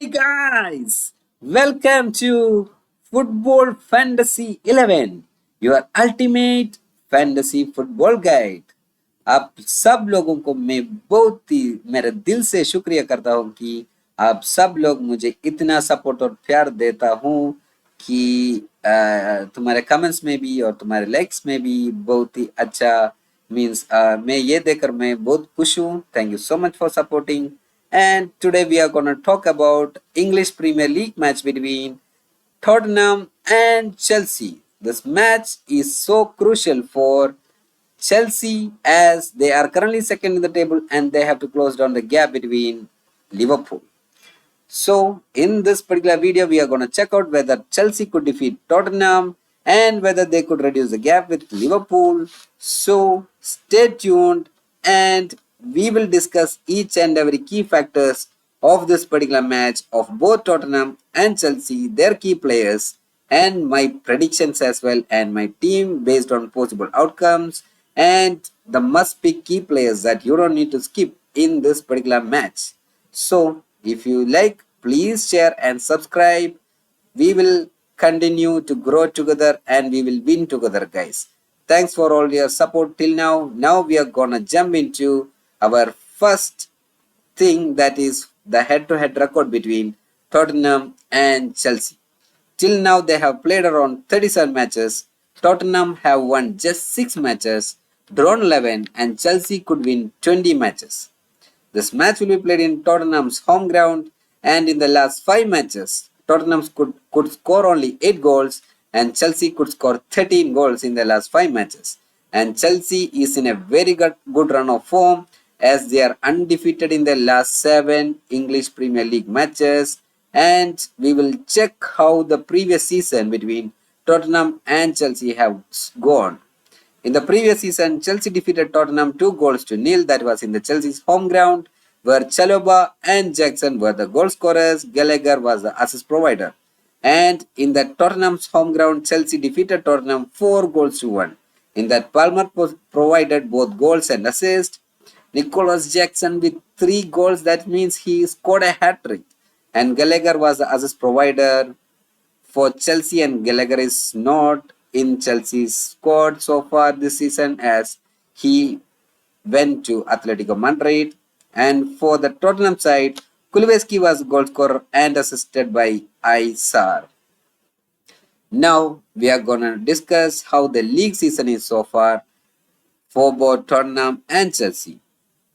Hey guys, welcome to Football Fantasy 11, your ultimate fantasy football guide. आप सब लोगों को मैं बहुत ही मेरे दिल से शुक्रिया करता हूँ कि आप सब लोग मुझे इतना सपोर्ट और प्यार देता हूँ कि तुम्हारे कमेंट्स में भी और तुम्हारे लाइक्स में भी बहुत ही अच्छा मीन्स मैं ये देखकर मैं बहुत खुश हूँ. Thank you so much for supporting. And today we are going to talk about English Premier League match between Tottenham and Chelsea. This match is so crucial for Chelsea as they are currently second in the table and they have to close down the gap between Liverpool. So in this particular video, we are going to check out whether Chelsea could defeat Tottenham and whether they could reduce the gap with Liverpool. So stay tuned and we will discuss each and every key factors of this particular match of both Tottenham and Chelsea, their key players, and my predictions as well, and my team based on possible outcomes, and the must pick key players that you don't need to skip in this particular match. So, if you like, please share and subscribe. We will continue to grow together and we will win together, guys. Thanks for all your support till now. Now we are gonna jump into our first thing, that is the head-to-head record between Tottenham and Chelsea. Till now they have played around 37 matches. Tottenham have won just 6 matches, drawn 11, and Chelsea could win 20 matches. This match will be played in Tottenham's home ground, and in the last 5 matches, Tottenham could score only 8 goals and Chelsea could score 13 goals in the last 5 matches. And Chelsea is in a very good run of form as they are undefeated in their last 7 English Premier League matches. And we will check how the previous season between Tottenham and Chelsea have gone. In the previous season, Chelsea defeated Tottenham 2 goals to nil. That was in the Chelsea's home ground, where Chalobah and Jackson were the goal scorers. Gallagher was the assist provider. And in the Tottenham's home ground, Chelsea defeated Tottenham 4 goals to 1. In that, Palmer provided both goals and assists. Nicholas Jackson with 3 goals, that means he scored a hat-trick. And Gallagher was the assist provider for Chelsea, and Gallagher is not in Chelsea's squad so far this season as he went to Atletico Madrid. And for the Tottenham side, Kulusevski was goal scorer and assisted by Isar. Now we are gonna discuss how the league season is so far for both Tottenham and Chelsea.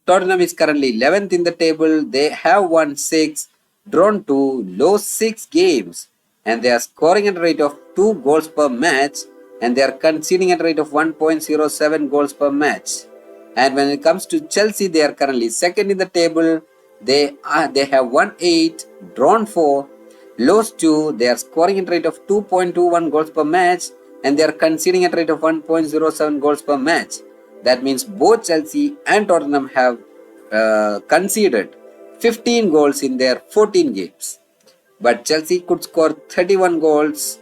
Tottenham is currently 11th in the table. They have won 6, drawn 2, lost 6 games, and they are scoring at a rate of 2 goals per match, and they are conceding at a rate of 1.07 goals per match. And when it comes to Chelsea, they are currently second in the table. They have won 8, drawn 4, lost 2. They are scoring at a rate of 2.21 goals per match, and they are conceding at a rate of 1.07 goals per match. That means both Chelsea and Tottenham have conceded 15 goals in their 14 games. But Chelsea could score 31 goals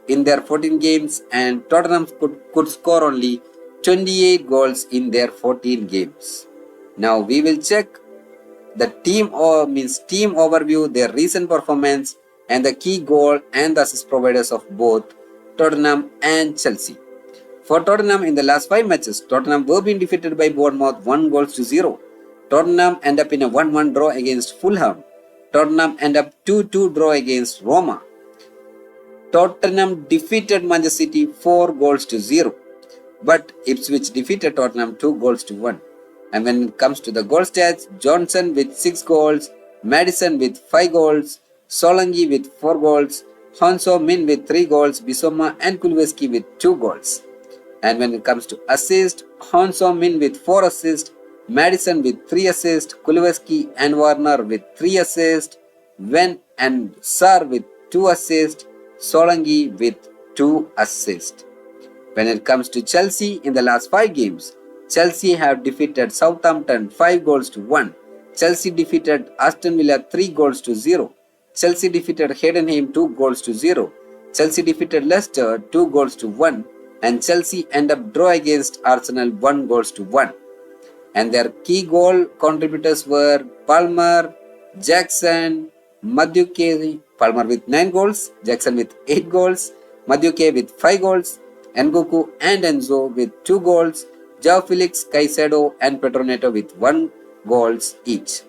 in their 14 games and Tottenham could score only 28 goals in their 14 games. Now we will check the team overview, their recent performance, and the key goal and the assist providers of both Tottenham and Chelsea. For Tottenham, in the last 5 matches, Tottenham were being defeated by Bournemouth 1 goals to 0. Tottenham end up in a 1-1 draw against Fulham. Tottenham end up 2-2 draw against Roma. Tottenham defeated Manchester City 4 goals to 0. But Ipswich defeated Tottenham 2 goals to 1. And when it comes to the goal stats, Johnson with 6 goals, Madison with 5 goals, Solanke with 4 goals, Hanso Min with 3 goals, Bissouma and Kulusevski with 2 goals. And when it comes to assist, Hanso Min with 4 assists, Madison with 3 assists, Kulusevski and Warner with 3 assists, Wen and Sarr with 2 assists, Solanke with 2 assists. When it comes to Chelsea, in the last 5 games, Chelsea have defeated Southampton 5 goals to 1. Chelsea defeated Aston Villa 3 goals to 0. Chelsea defeated Heidenheim 2 goals to 0. Chelsea defeated Leicester 2 goals to 1. And Chelsea end up draw against Arsenal 1 goals to 1. And their key goal contributors were Palmer, Jackson, Madueke Palmer with 9 goals, Jackson with 8 goals, Madueke with 5 goals, Ngoku and Enzo with 2 goals, Joao Felix, Caicedo and Pedro Neto with 1 goals each.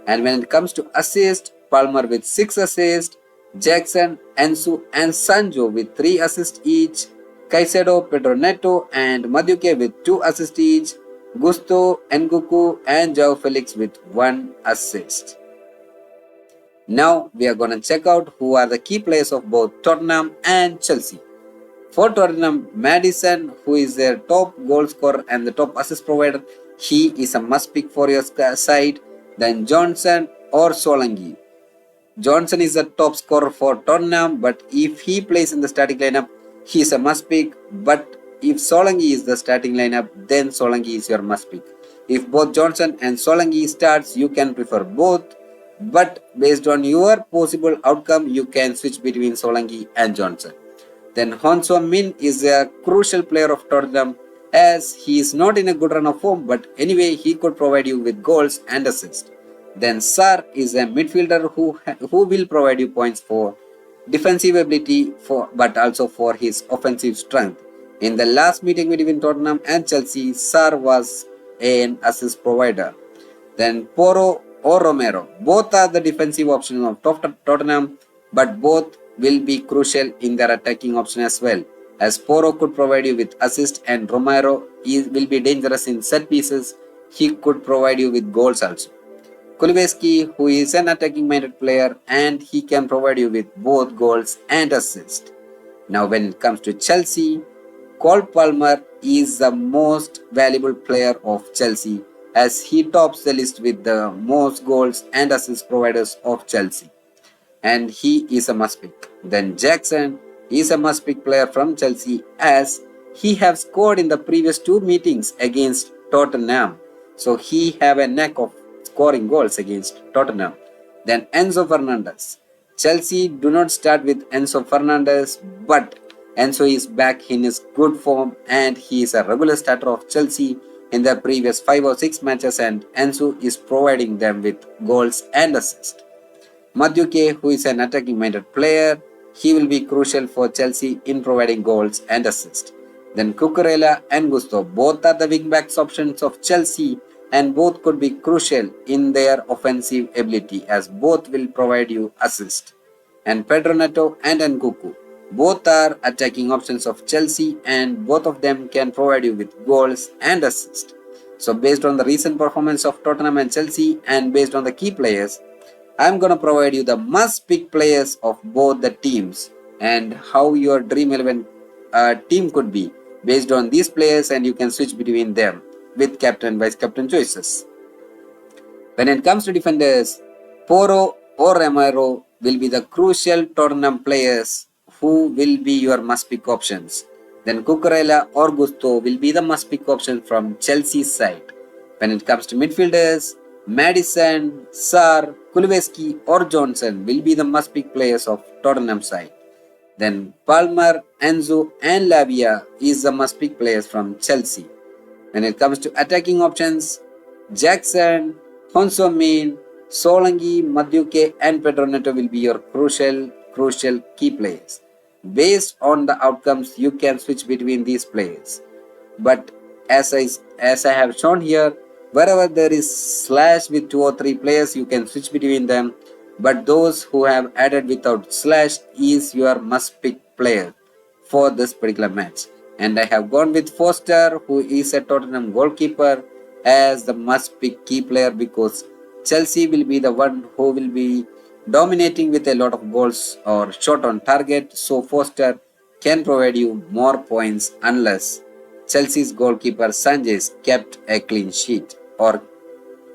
And when it comes to assist, Palmer with 6 assists, Jackson, Enzo and Sancho with 3 assists each, Caicedo, Pedro Neto and Madueke with 2 assists each, Gusto, Ngoku and Joao Felix with 1 assist. Now we are going to check out who are the key players of both Tottenham and Chelsea. For Tottenham, Maddison, who is their top goal scorer and the top assist provider, he is a must pick for your side. Then Johnson or Solanke. Johnson is the top scorer for Tottenham, but if he plays in the starting lineup, he is a must pick. But if Solanke is the starting lineup, then Solanke is your must pick. If both Johnson and Solanke starts, you can prefer both. But based on your possible outcome, you can switch between Solanke and Johnson. Then Hon-So Min is a crucial player of Tottenham as he is not in a good run of form, but anyway he could provide you with goals and assists. Then Sarr is a midfielder who will provide you points for defensive ability but also for his offensive strength. In the last meeting between Tottenham and Chelsea, Sarr was an assist provider. Then Porro or Romero, both are the defensive options of Tottenham, but both will be crucial in their attacking option as well, as Porro could provide you with assist and Romero will be dangerous in set pieces. He could provide you with goals also. Kulusevski, who is an attacking minded player and he can provide you with both goals and assists. Now when it comes to Chelsea, Cole Palmer is the most valuable player of Chelsea as he tops the list with the most goals and assist providers of Chelsea, and he is a must pick. Then Jackson is a must pick player from Chelsea as he have scored in the previous 2 meetings against Tottenham, so he have a knack of scoring goals against Tottenham. Then Enzo Fernandez. Chelsea do not start with Enzo Fernandez, but Enzo is back in his good form and he is a regular starter of Chelsea in the previous 5 or 6 matches, and Enzo is providing them with goals and assists. Madueke, who is an attacking minded player, he will be crucial for Chelsea in providing goals and assists. Then Cucurella and Gusto, both are the wing backs options of Chelsea and both could be crucial in their offensive ability as both will provide you assist. And Pedro Neto and Nkunku, both are attacking options of Chelsea and both of them can provide you with goals and assists. So based on the recent performance of Tottenham and Chelsea and based on the key players, I'm going to provide you the must pick players of both the teams and how your Dream 11 team could be based on these players, and you can switch between them with captain vice captain choices. When it comes to defenders, Porro or Romero will be the crucial Tottenham players who will be your must pick options. Then Cucurella or Gusto will be the must pick option from Chelsea's side. When it comes to midfielders, Maddison, Sarr, Kulusevski or Johnson will be the must pick players of Tottenham side. Then Palmer, Enzo and Lavia is the must pick players from Chelsea. When it comes to attacking options, Jackson, Hon-So Min, Solanke, Madueke and Pedro Neto will be your crucial key players. Based on the outcomes, you can switch between these players. But as I have shown here, wherever there is slash with 2 or 3 players, you can switch between them. But those who have added without slash is your must pick player for this particular match. And I have gone with Foster, who is a Tottenham goalkeeper, as the must pick key player because Chelsea will be the one who will be dominating with a lot of goals or shot on target. So Foster can provide you more points unless Chelsea's goalkeeper Sanchez kept a clean sheet or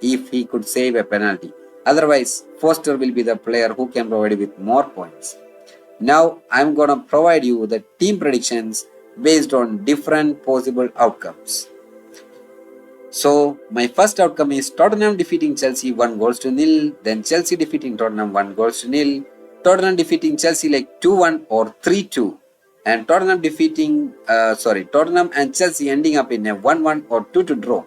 if he could save a penalty. Otherwise, Foster will be the player who can provide you with more points. Now, I'm going to provide you the team predictions based on different possible outcomes. So, my first outcome is Tottenham defeating Chelsea 1-0, then Chelsea defeating Tottenham 1-0, Tottenham defeating Chelsea like 2-1 or 3-2, and Tottenham and Chelsea ending up in a 1-1 or 2-2 draw,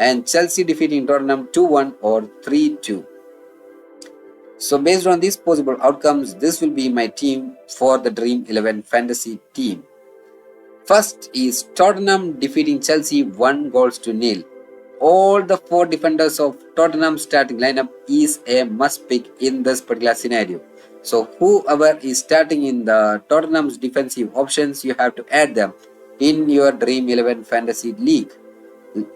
and Chelsea defeating Tottenham 2-1 or 3-2. So based on these possible outcomes, this will be my team for the Dream 11 fantasy team. First is Tottenham defeating Chelsea 1 goals to nil. All the 4 defenders of Tottenham starting lineup is a must pick in this particular scenario. So whoever is starting in the Tottenham's defensive options, you have to add them in your Dream 11 fantasy league.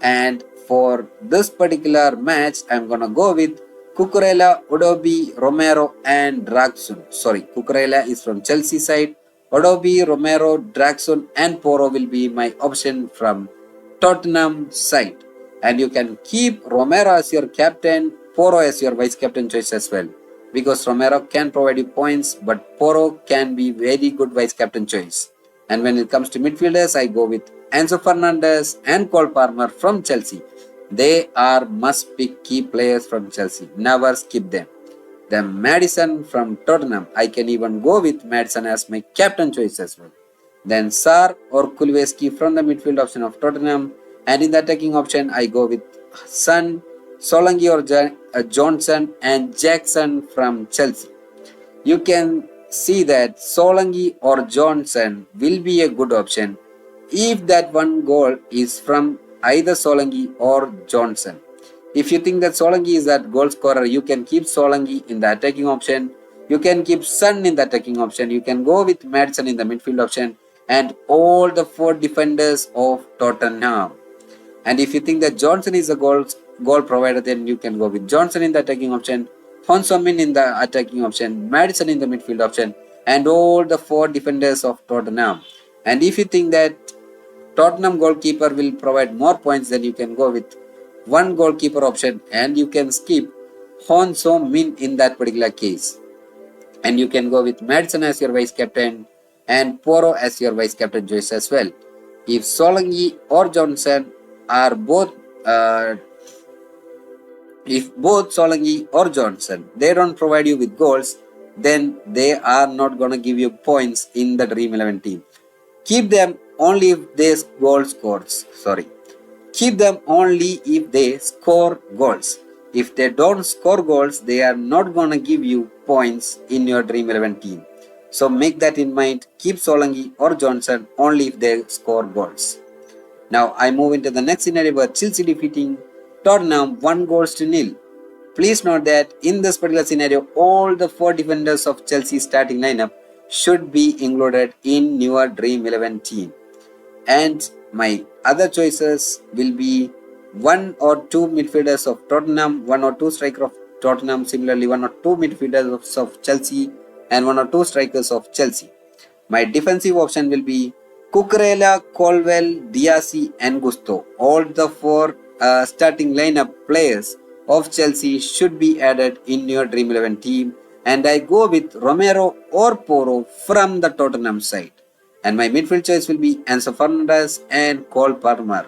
And for this particular match, I'm gonna go with Cucurella, Odobi, Romero, and Dragson. Sorry, Cucurella is from Chelsea side. Odobi, Romero, Dragson, and Poro will be my option from Tottenham side. And you can keep Romero as your captain, Poro as your vice captain choice as well. Because Romero can provide you points, but Poro can be very good vice captain choice. And when it comes to midfielders, I go with Enzo Fernandez and Cole Palmer from Chelsea. They are must-pick key players from Chelsea. Never skip them. Then Madison from Tottenham. I can even go with Madison as my captain choice as well. Then Sar or Kulveski from the midfield option of Tottenham. And in the attacking option, I go with Son, Solanke or Johnson, and Jackson from Chelsea. You can see that Solanke or Johnson will be a good option if that one goal is from either Solanke or Johnson. If you think that Solanke is that goal scorer, you can keep Solanke in the attacking option. You can keep Son in the attacking option. You can go with Madison in the midfield option and all the 4 defenders of Tottenham. And if you think that Johnson is a goal provider, then you can go with Johnson in the attacking option, Hon Min in the attacking option, Madison in the midfield option, and all the 4 defenders of Tottenham. And if you think that Tottenham goalkeeper will provide more points, then you can go with one goalkeeper option and you can skip Hon Min in that particular case. And you can go with Madison as your vice captain and Poro as your vice captain choice as well. If Solanke or Johnson are both if both Solanke or Johnson they don't provide you with goals, then they are not gonna give you points in the Dream 11 team. Keep them only if they Keep them only if they score goals. If they don't score goals, they are not gonna give you points in your Dream 11 team. So make that in mind. Keep Solanke or Johnson only if they score goals. Now I move into the next scenario where Chelsea defeating Tottenham 1 goals to nil. Please note that in this particular scenario, all the 4 defenders of Chelsea starting lineup should be included in your Dream 11 team. And my other choices will be 1 or 2 midfielders of Tottenham, 1 or 2 strikers of Tottenham, similarly 1 or 2 midfielders of Chelsea, and 1 or 2 strikers of Chelsea. My defensive option will be Cucurella, Colwell, Diassi, and Gusto. All the 4 starting lineup players of Chelsea should be added in your Dream 11 team. And I go with Romero or Poro from the Tottenham side. And my midfield choice will be Enzo Fernandez and Cole Palmer.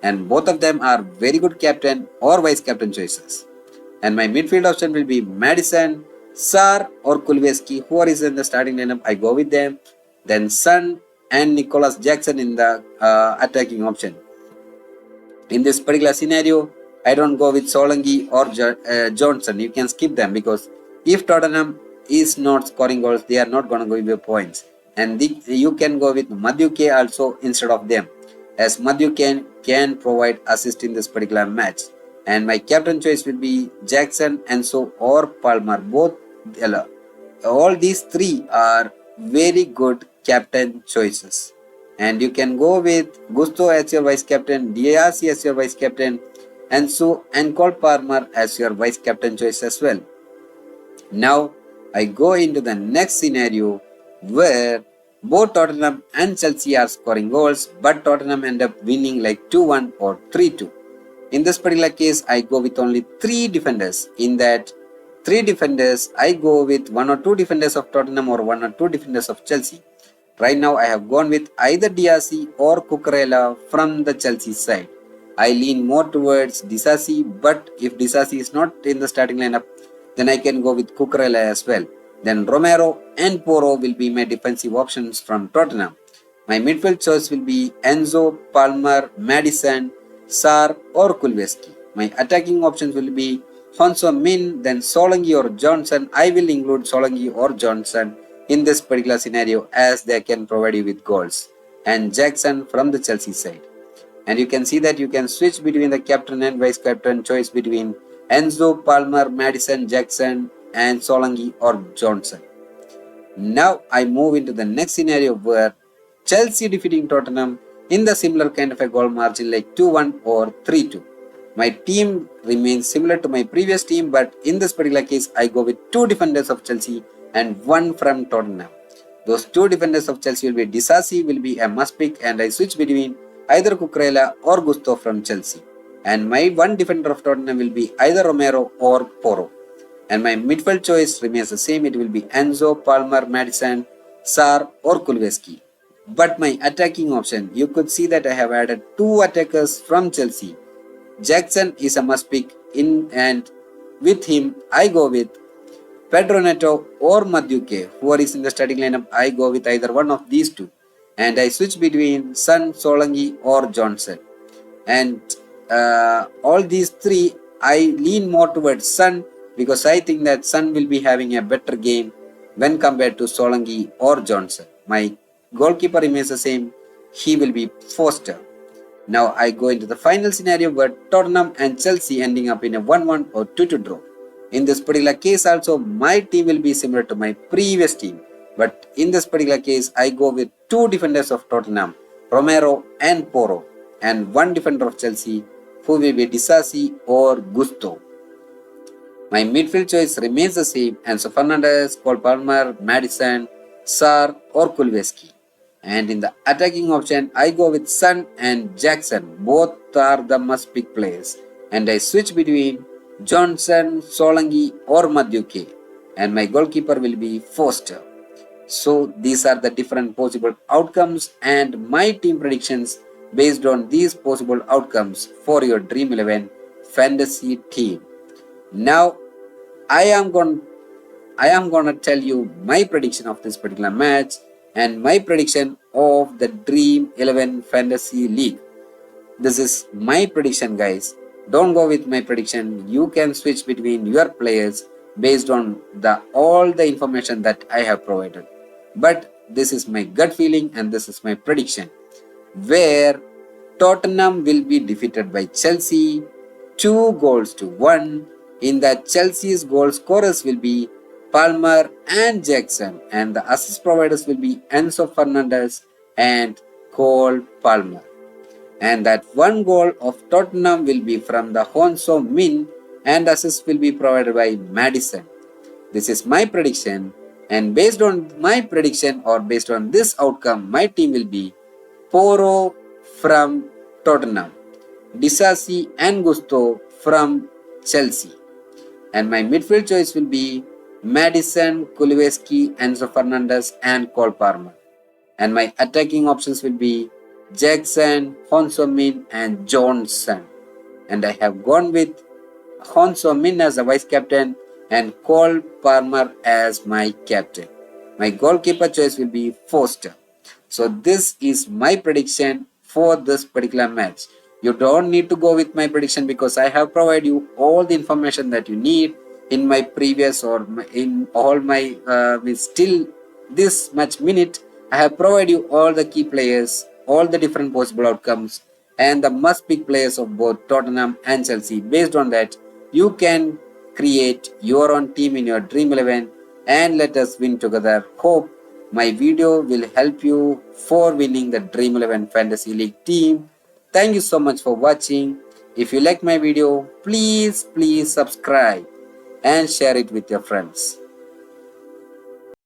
And both of them are very good captain or vice captain choices. And my midfield option will be Madison, Sar or Kulveski. Whoever is in the starting lineup, I go with them. Then Son and Nicholas Jackson in the attacking option. In this particular scenario, I don't go with Solanke or Johnson. You can skip them because if Tottenham is not scoring goals, they are not going to give you points. And you can go with Madueke also instead of them, as Madueke can provide assist in this particular match. And my captain choice will be Jackson, Enzo or Palmer. All these 3 are very good captain choices. And you can go with Gusto as your vice captain, Diassi as your vice captain, Enzo and Cole Palmer as your vice captain choice as well. Now I go into the next scenario where both Tottenham and Chelsea are scoring goals, but Tottenham end up winning like 2-1 or 3-2. In this particular case, I go with only 3 defenders. In that 3 defenders, I go with 1 or 2 defenders of Tottenham or 1 or 2 defenders of Chelsea. Right now, I have gone with either Diassi or Cucurella from the Chelsea side. I lean more towards Disasi, but if Disasi is not in the starting lineup, then I can go with Cucurella as well. Then Romero and Poro will be my defensive options from Tottenham. My midfield choice will be Enzo, Palmer, Madison, Sar or Kulveski. My attacking options will be Honso Min, then Solanke or Johnson. I will include Solanke or Johnson in this particular scenario as they can provide you with goals. And Jackson from the Chelsea side. And you can see that you can switch between the captain and vice captain choice between Enzo, Palmer, Madison, Jackson, and Solanke or Johnson. Now I move into the next scenario where Chelsea defeating Tottenham in the similar kind of a goal margin like 2-1 or 3-2. My team remains similar to my previous team, but in this particular case, I go with two defenders of Chelsea and one from Tottenham. Those two defenders of Chelsea will be Disasi will be a must pick, and I switch between either Cucurella or Gusto from Chelsea. And my one defender of Tottenham will be either Romero or Porro. And my midfield choice remains the same. It will be Enzo, Palmer, Madison, Sar or Kulveski. But my attacking option, you could see that I have added two attackers from Chelsea. Jackson is a must pick in, and with him I go with Pedro Neto or Madueke. Whoever is in the starting lineup, I go with either one of these two. And I switch between Son, Solanke or Johnson. And all these three, I lean more towards Son because I think that Son will be having a better game when compared to Solanke or Johnson. My goalkeeper remains the same. He will be Foster. Now I go into the final scenario where Tottenham and Chelsea ending up in a 1-1 or 2-2 draw. In this particular case also, my team will be similar to my previous team. But in this particular case, I go with two defenders of Tottenham, Romero and Porro, and one defender of Chelsea, who will be Disasi or Gusto. My midfield choice remains the same, Enzo Fernandez, Cole Palmer, Madison, Sar or Kulveski. And in the attacking option, I go with Son and Jackson. Both are the must-pick players. And I switch between Johnson, Solanke or Madueke. And my goalkeeper will be Foster. So these are the different possible outcomes and my team predictions based on these possible outcomes for your Dream 11 fantasy team. Now I am going to tell you my prediction of this particular match and my prediction of the Dream 11 Fantasy League. This is my prediction, guys. Don't go with my prediction. You can switch between your players based on all the information that I have provided. But this is my gut feeling and this is my prediction, where Tottenham will be defeated by Chelsea 2-1. In that, Chelsea's goal scorers will be Palmer and Jackson, and the assist providers will be Enzo Fernandez and Cole Palmer. And that one goal of Tottenham will be from the Honso Min, and assist will be provided by Madison. This is my prediction, and based on my prediction or based on this outcome, my team will be Porro from Tottenham, Disasi and Gusto from Chelsea. And my midfield choice will be Madison, Kulveski, Enzo Fernandez and Cole Palmer. And my attacking options will be Jackson, Honso Min and Johnson. And I have gone with Honso Min as the vice captain and Cole Palmer as my captain. My goalkeeper choice will be Foster. So this is my prediction for this particular match. You don't need to go with my prediction because I have provided you all the information that you need in my previous or in all my still this much minute. I have provided you all the key players, all the different possible outcomes and the must pick players of both Tottenham and Chelsea. Based on that, you can create your own team in your Dream 11 and let us win together. Hope my video will help you for winning the Dream 11 Fantasy League team. Thank you so much for watching. If you like my video, please subscribe and share it with your friends.